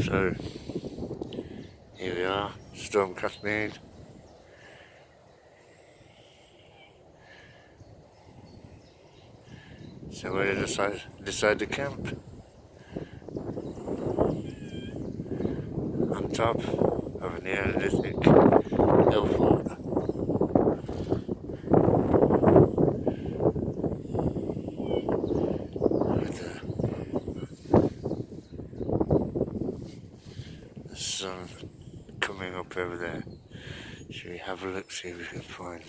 So here we are, Stormcast Mead. So where did I decide to camp? On top of a Neolithic hill fort. With the sun coming up over there. Should we have a look, see if we can find